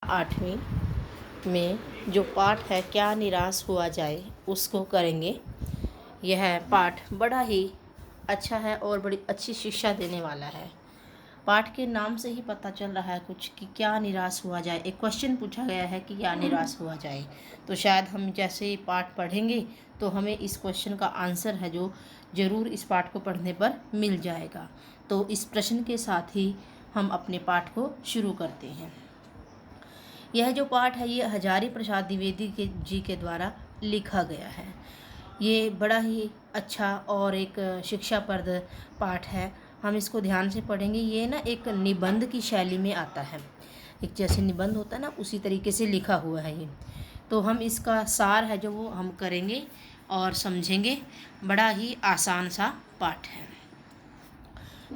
8वीं में जो पाठ है क्या निराश हुआ जाए उसको करेंगे। यह पाठ बड़ा ही अच्छा है और बड़ी अच्छी शिक्षा देने वाला है। पाठ के नाम से ही पता चल रहा है कुछ कि क्या निराश हुआ जाए। एक क्वेश्चन पूछा गया है कि क्या निराश हुआ जाए, तो शायद हम जैसे ही पाठ पढ़ेंगे तो हमें इस क्वेश्चन का आंसर है जो ज़रूर इस पाठ को पढ़ने पर मिल जाएगा। तो इस प्रश्न के साथ ही हम अपने पाठ को शुरू करते हैं। यह जो पाठ है ये हजारी प्रसाद द्विवेदी जी के द्वारा लिखा गया है। ये बड़ा ही अच्छा और एक शिक्षाप्रद पाठ है। हम इसको ध्यान से पढ़ेंगे। ये ना एक निबंध की शैली में आता है, एक जैसे निबंध होता है ना उसी तरीके से लिखा हुआ है ये। तो हम इसका सार है जो वो हम करेंगे और समझेंगे। बड़ा ही आसान सा पाठ है।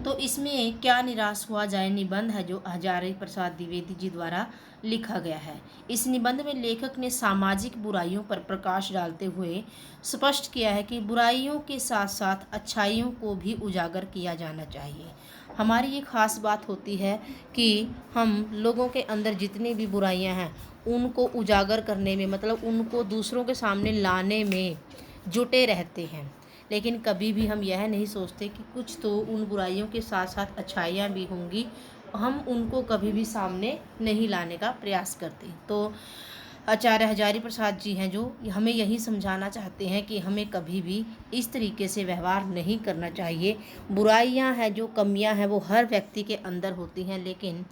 तो इसमें क्या निराश हुआ जाए निबंध है जो हजारी प्रसाद द्विवेदी जी द्वारा लिखा गया है। इस निबंध में लेखक ने सामाजिक बुराइयों पर प्रकाश डालते हुए स्पष्ट किया है कि बुराइयों के साथ साथ अच्छाइयों को भी उजागर किया जाना चाहिए। हमारी ये खास बात होती है कि हम लोगों के अंदर जितनी भी बुराइयां हैं उनको उजागर करने में, मतलब उनको दूसरों के सामने लाने में जुटे रहते हैं, लेकिन कभी भी हम यह नहीं सोचते कि कुछ तो उन बुराइयों के साथ साथ अच्छाइयाँ भी होंगी, हम उनको कभी भी सामने नहीं लाने का प्रयास करते। तो आचार्य हजारी प्रसाद जी हैं जो हमें यही समझाना चाहते हैं कि हमें कभी भी इस तरीके से व्यवहार नहीं करना चाहिए। बुराइयां हैं जो कमियां हैं वो हर व्यक्ति के अंदर होती हैं, लेकिन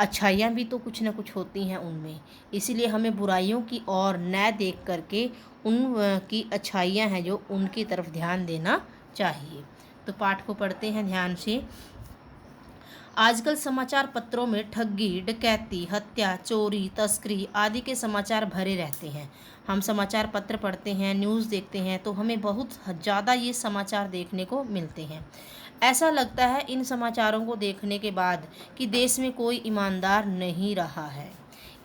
अच्छाइयाँ भी तो कुछ ना कुछ होती हैं उनमें। इसीलिए हमें बुराइयों की ओर न देख करके उन की अच्छाइयाँ हैं जो उनकी तरफ ध्यान देना चाहिए। तो पाठ को पढ़ते हैं ध्यान से। आजकल समाचार पत्रों में ठगी, डकैती, हत्या, चोरी, तस्करी आदि के समाचार भरे रहते हैं। हम समाचार पत्र पढ़ते हैं, न्यूज़ देखते हैं तो हमें बहुत ज़्यादा ये समाचार देखने को मिलते हैं। ऐसा लगता है इन समाचारों को देखने के बाद कि देश में कोई ईमानदार नहीं रहा है।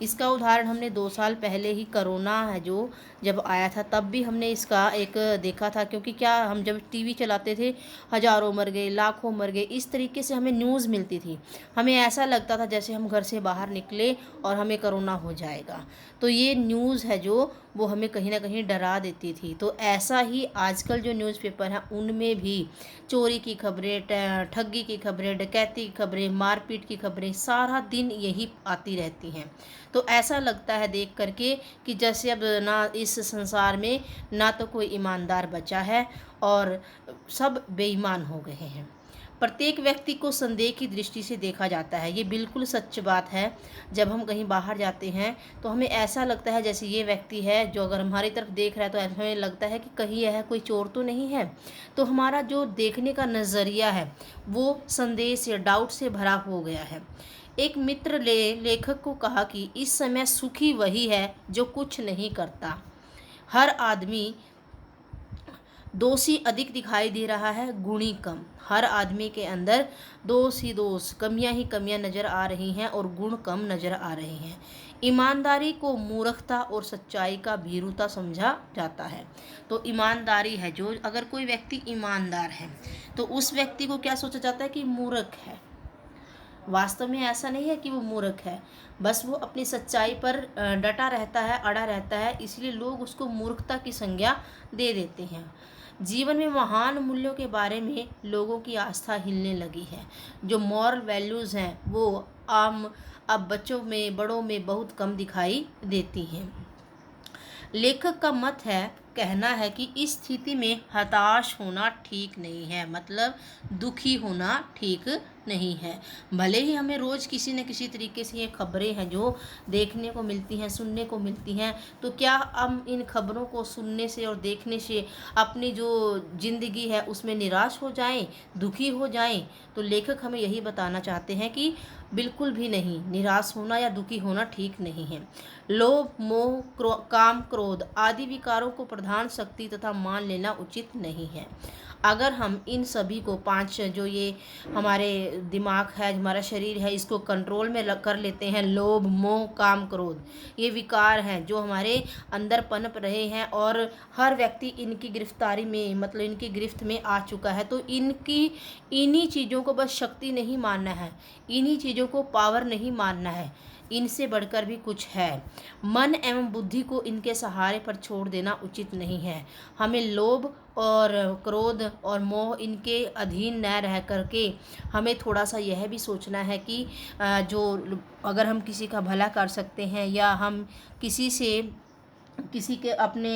इसका उदाहरण हमने 2 साल पहले ही कोरोना है जो जब आया था तब भी हमने इसका एक देखा था, क्योंकि क्या हम जब टीवी चलाते थे हज़ारों मर गए, लाखों मर गए, इस तरीके से हमें न्यूज़ मिलती थी। हमें ऐसा लगता था जैसे हम घर से बाहर निकले और हमें कोरोना हो जाएगा। तो ये न्यूज़ है जो वो हमें कहीं ना कहीं डरा देती थी। तो ऐसा ही आजकल जो न्यूज़पेपर हैं उनमें भी चोरी की खबरें, ठगी की खबरें, डकैती की खबरें, मारपीट की खबरें सारा दिन यही आती रहती हैं। तो ऐसा लगता है देख करके कि जैसे अब ना इस संसार में ना तो कोई ईमानदार बचा है और सब बेईमान हो गए हैं। प्रत्येक व्यक्ति को संदेह की दृष्टि से देखा जाता है। ये बिल्कुल सच बात है। जब हम कहीं बाहर जाते हैं तो हमें ऐसा लगता है जैसे ये व्यक्ति है जो अगर हमारी तरफ देख रहा है तो ऐसा हमें लगता है कि कहीं यह कोई चोर तो नहीं है। तो हमारा जो देखने का नज़रिया है वो संदेह से, डाउट से भरा हो गया है। एक मित्र लेखक को कहा कि इस समय सुखी वही है जो कुछ नहीं करता। हर आदमी दोषी अधिक दिखाई दे रहा है, गुणी कम। हर आदमी के अंदर दोष ही दोष, कमियां ही कमियां नज़र आ रही हैं और गुण कम नज़र आ रहे हैं। ईमानदारी को मूर्खता और सच्चाई का भीरुता समझा जाता है। तो ईमानदारी है जो, अगर कोई व्यक्ति ईमानदार है तो उस व्यक्ति को क्या सोचा जाता है कि मूर्ख है। वास्तव में ऐसा नहीं है कि वो मूर्ख है, बस वो अपनी सच्चाई पर डटा रहता है, अड़ा रहता है, इसलिए लोग उसको मूर्खता की संज्ञा दे देते हैं। जीवन में महान मूल्यों के बारे में लोगों की आस्था हिलने लगी है। जो मॉरल वैल्यूज़ हैं वो आम अब बच्चों में, बड़ों में बहुत कम दिखाई देती हैं। लेखक का मत है, कहना है कि इस स्थिति में हताश होना ठीक नहीं है, मतलब दुखी होना ठीक नहीं है। भले ही हमें रोज़ किसी न किसी तरीके से ये खबरें हैं जो देखने को मिलती हैं, सुनने को मिलती हैं, तो क्या हम इन खबरों को सुनने से और देखने से अपनी जो ज़िंदगी है उसमें निराश हो जाएं, दुखी हो जाएं? तो लेखक हमें यही बताना चाहते हैं कि बिल्कुल भी नहीं, निराश होना या दुखी होना ठीक नहीं है। लोभ, मोह, काम, क्रोध आदि विकारों को प्रधान शक्ति तथा मान लेना उचित नहीं है। अगर हम इन सभी को 5 जो ये हमारे दिमाग है, हमारा शरीर है, इसको कंट्रोल में कर लेते हैं, लोभ, मोह, काम, क्रोध, ये विकार हैं जो हमारे अंदर पनप रहे हैं और हर व्यक्ति इनकी गिरफ्तारी में, मतलब इनकी गिरफ्त में आ चुका है। तो इन्हीं चीज़ों को बस शक्ति नहीं मानना है, इन्हीं चीज़ों को पावर नहीं मानना है। इनसे बढ़कर भी कुछ है। मन एवं बुद्धि को इनके सहारे पर छोड़ देना उचित नहीं है। हमें लोभ और क्रोध और मोह इनके अधीन न रह करके हमें थोड़ा सा यह भी सोचना है कि जो अगर हम किसी का भला कर सकते हैं या हम किसी के अपने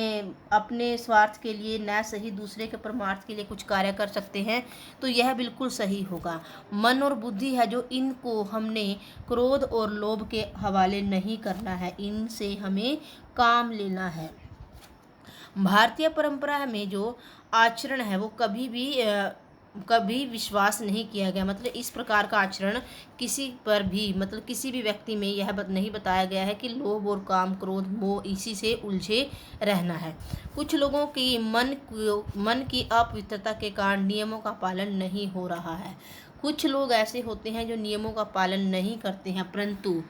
अपने स्वार्थ के लिए न सही दूसरे के परमार्थ के लिए कुछ कार्य कर सकते हैं तो यह बिल्कुल सही होगा। मन और बुद्धि है जो इनको हमने क्रोध और लोभ के हवाले नहीं करना है, इनसे हमें काम लेना है। भारतीय परंपरा में जो आचरण है वो कभी विश्वास नहीं किया गया, मतलब इस प्रकार का आचरण किसी पर भी, मतलब किसी भी व्यक्ति में यह नहीं बताया गया है कि लोभ और काम क्रोध मोह इसी से उलझे रहना है। कुछ लोगों की मन की अपवित्रता के कारण नियमों का पालन नहीं हो रहा है। कुछ लोग ऐसे होते हैं जो नियमों का पालन नहीं करते हैं, परंतु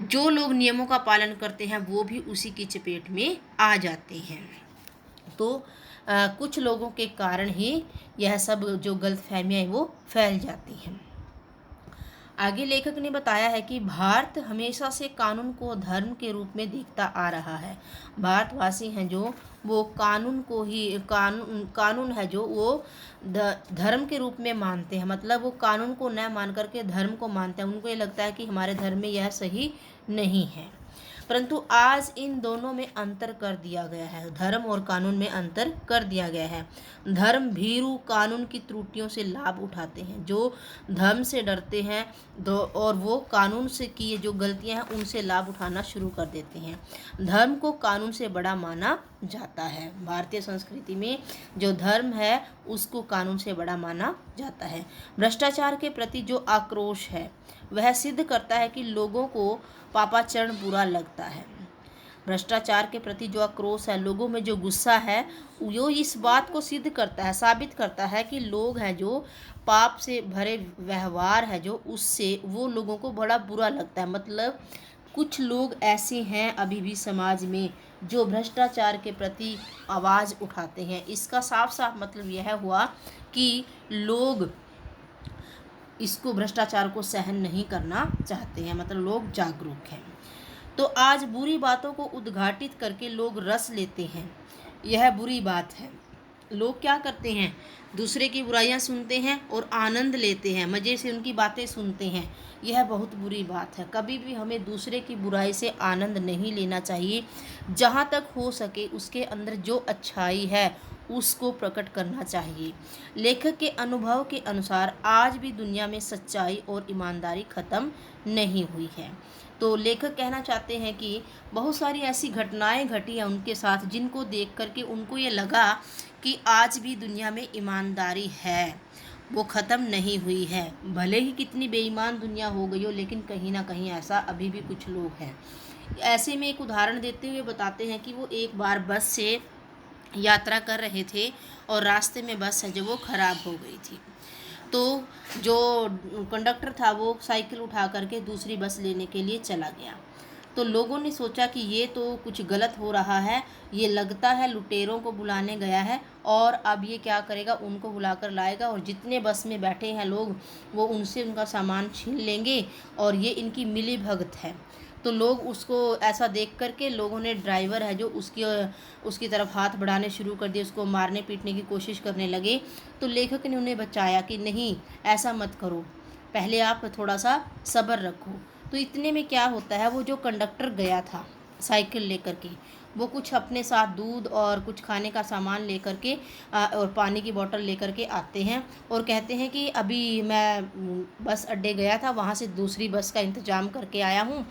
जो लोग नियमों का पालन करते हैं वो भी उसी की चपेट में आ जाते हैं। तो कुछ लोगों के कारण ही यह सब जो गलतफहमियां वो फैल जाती हैं। आगे लेखक ने बताया है कि भारत हमेशा से कानून को धर्म के रूप में देखता आ रहा है। भारतवासी हैं जो वो कानून को ही कानून है जो वो धर्म के रूप में मानते हैं, मतलब वो कानून को न मान करके धर्म को मानते हैं। उनको ये लगता है कि हमारे धर्म में यह सही नहीं है, परंतु आज इन दोनों में अंतर कर दिया गया है। धर्म और कानून में अंतर कर दिया गया है। धर्म भीरू कानून की त्रुटियों से लाभ उठाते हैं। जो धर्म से डरते हैं और वो कानून से किए जो गलतियां हैं उनसे लाभ उठाना शुरू कर देते हैं। धर्म को कानून से बड़ा माना जाता है। भारतीय संस्कृति में जो धर्म है उसको कानून से बड़ा माना जाता है। भ्रष्टाचार के प्रति जो आक्रोश है वह सिद्ध करता है कि लोगों को पापाचरण बुरा लगता है। भ्रष्टाचार के प्रति जो आक्रोश है, लोगों में जो गुस्सा है, वो इस बात को सिद्ध करता है, साबित करता है कि लोग हैं जो पाप से भरे व्यवहार है जो उससे वो लोगों को बड़ा बुरा लगता है। मतलब कुछ लोग ऐसे हैं अभी भी समाज में जो भ्रष्टाचार के प्रति आवाज़ उठाते हैं। इसका साफ साफ मतलब यह हुआ कि लोग इसको भ्रष्टाचार को सहन नहीं करना चाहते हैं, मतलब लोग जागरूक हैं। तो आज बुरी बातों को उद्घाटित करके लोग रस लेते हैं, यह बुरी बात है। लोग क्या करते हैं, दूसरे की बुराइयां सुनते हैं और आनंद लेते हैं, मज़े से उनकी बातें सुनते हैं। यह बहुत बुरी बात है। कभी भी हमें दूसरे की बुराई से आनंद नहीं लेना चाहिए। जहाँ तक हो सके उसके अंदर जो अच्छाई है उसको प्रकट करना चाहिए। लेखक के अनुभव के अनुसार आज भी दुनिया में सच्चाई और ईमानदारी ख़त्म नहीं हुई है। तो लेखक कहना चाहते हैं कि बहुत सारी ऐसी घटनाएं घटी हैं उनके साथ जिनको देख करके उनको ये लगा कि आज भी दुनिया में ईमानदारी है, वो ख़त्म नहीं हुई है। भले ही कितनी बेईमान दुनिया हो गई हो, लेकिन कहीं ना कहीं ऐसा अभी भी कुछ लोग हैं। ऐसे में एक उदाहरण देते हुए बताते हैं कि वो एक बार बस से यात्रा कर रहे थे और रास्ते में बस है जो वो ख़राब हो गई थी। तो जो कंडक्टर था वो साइकिल उठा करके दूसरी बस लेने के लिए चला गया। तो लोगों ने सोचा कि ये तो कुछ गलत हो रहा है, ये लगता है लुटेरों को बुलाने गया है और अब ये क्या करेगा, उनको बुलाकर लाएगा और जितने बस में बैठे हैं लोग वो उनसे उनका सामान छीन लेंगे और ये इनकी मिली भगत है। तो लोग उसको ऐसा देख करके लोगों ने ड्राइवर है जो उसकी तरफ हाथ बढ़ाने शुरू कर दिए, उसको मारने पीटने की कोशिश करने लगे। तो लेखक ने उन्हें बचाया कि नहीं, ऐसा मत करो, पहले आप थोड़ा सा सब्र रखो। तो इतने में क्या होता है, वो जो कंडक्टर गया था साइकिल लेकर के, वो कुछ अपने साथ दूध और कुछ खाने का सामान लेकर के और पानी की बोतल लेकर के आते हैं और कहते हैं कि अभी मैं बस अड्डे गया था, वहाँ से दूसरी बस का इंतज़ाम करके आया हूँ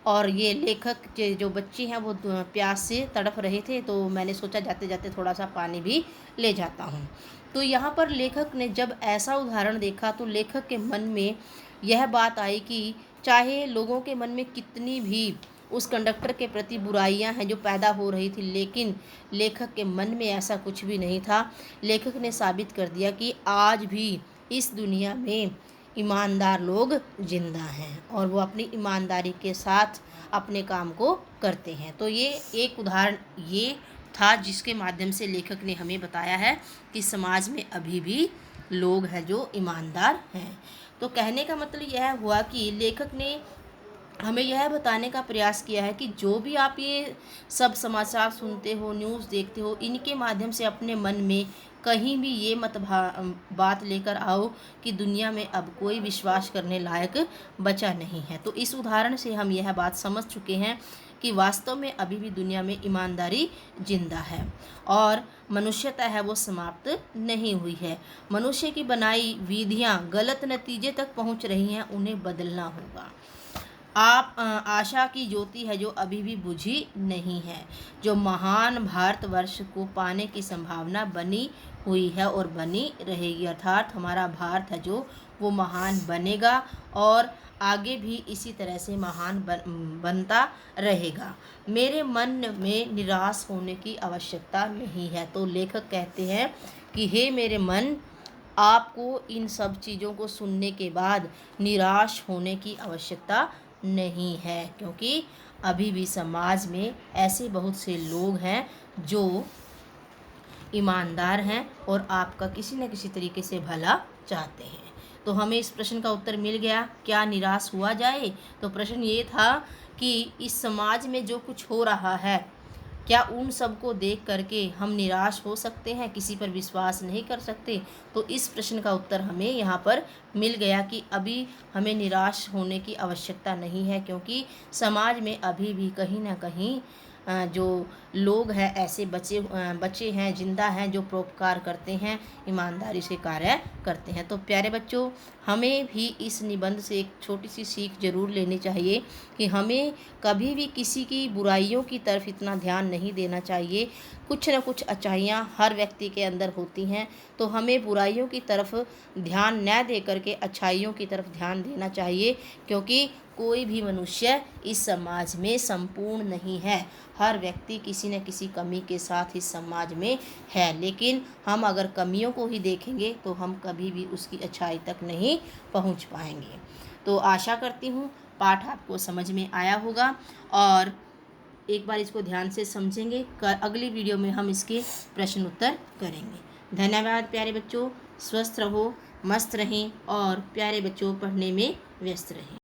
और ये लेखक जो बच्चे हैं वो प्यास से तड़प रहे थे, तो मैंने सोचा जाते जाते थोड़ा सा पानी भी ले जाता हूँ। तो यहाँ पर लेखक ने जब ऐसा उदाहरण देखा तो लेखक के मन में यह बात आई कि चाहे लोगों के मन में कितनी भी उस कंडक्टर के प्रति बुराइयां हैं जो पैदा हो रही थी, लेकिन लेखक के मन में ऐसा कुछ भी नहीं था। लेखक ने साबित कर दिया कि आज भी इस दुनिया में ईमानदार लोग जिंदा हैं और वो अपनी ईमानदारी के साथ अपने काम को करते हैं। तो ये एक उदाहरण ये था जिसके माध्यम से लेखक ने हमें बताया है कि समाज में अभी भी लोग हैं जो ईमानदार हैं। तो कहने का मतलब यह हुआ कि लेखक ने हमें यह बताने का प्रयास किया है कि जो भी आप ये सब समाचार सुनते हो, न्यूज़ देखते हो, इनके माध्यम से अपने मन में कहीं भी ये मत बात लेकर आओ कि दुनिया में अब कोई विश्वास करने लायक बचा नहीं है। तो इस उदाहरण से हम यह बात समझ चुके हैं कि वास्तव में अभी भी दुनिया में ईमानदारी जिंदा है और मनुष्यता है वो समाप्त नहीं हुई है। मनुष्य की बनाई विधियां गलत नतीजे तक पहुंच रही हैं, उन्हें बदलना होगा। आप आशा की ज्योति है जो अभी भी बुझी नहीं है, जो महान भारतवर्ष को पाने की संभावना बनी हुई है और बनी रहेगी। अर्थात हमारा भारत है जो वो महान बनेगा और आगे भी इसी तरह से महान बनता रहेगा। मेरे मन में निराश होने की आवश्यकता नहीं है। तो लेखक कहते हैं कि हे मेरे मन, आपको इन सब चीज़ों को सुनने के बाद निराश होने की आवश्यकता नहीं है, क्योंकि अभी भी समाज में ऐसे बहुत से लोग हैं जो ईमानदार हैं और आपका किसी न किसी तरीके से भला चाहते हैं। तो हमें इस प्रश्न का उत्तर मिल गया, क्या निराश हुआ जाए? तो प्रश्न ये था कि इस समाज में जो कुछ हो रहा है, क्या उन सब को देख करके हम निराश हो सकते हैं, किसी पर विश्वास नहीं कर सकते? तो इस प्रश्न का उत्तर हमें यहाँ पर मिल गया कि अभी हमें निराश होने की आवश्यकता नहीं है, क्योंकि समाज में अभी भी कहीं ना कहीं जो लोग हैं ऐसे बचे हैं, जिंदा हैं, जो परोपकार करते हैं, ईमानदारी से कार्य करते हैं। तो प्यारे बच्चों, हमें भी इस निबंध से एक छोटी सी सीख जरूर लेनी चाहिए कि हमें कभी भी किसी की बुराइयों की तरफ इतना ध्यान नहीं देना चाहिए। कुछ न कुछ अच्छाइयाँ हर व्यक्ति के अंदर होती हैं, तो हमें बुराइयों की तरफ ध्यान न दे करके अच्छाइयों की तरफ ध्यान देना चाहिए, क्योंकि कोई भी मनुष्य इस समाज में संपूर्ण नहीं है। हर व्यक्ति किसी न किसी कमी के साथ इस समाज में है, लेकिन हम अगर कमियों को ही देखेंगे तो हम कभी भी उसकी अच्छाई तक नहीं पहुंच पाएंगे। तो आशा करती हूँ पाठ आपको समझ में आया होगा और एक बार इसको ध्यान से समझेंगे। अगली वीडियो में हम इसके प्रश्न उत्तर करेंगे। धन्यवाद प्यारे बच्चों, स्वस्थ रहो, मस्त रहें और प्यारे बच्चों पढ़ने में व्यस्त रहें।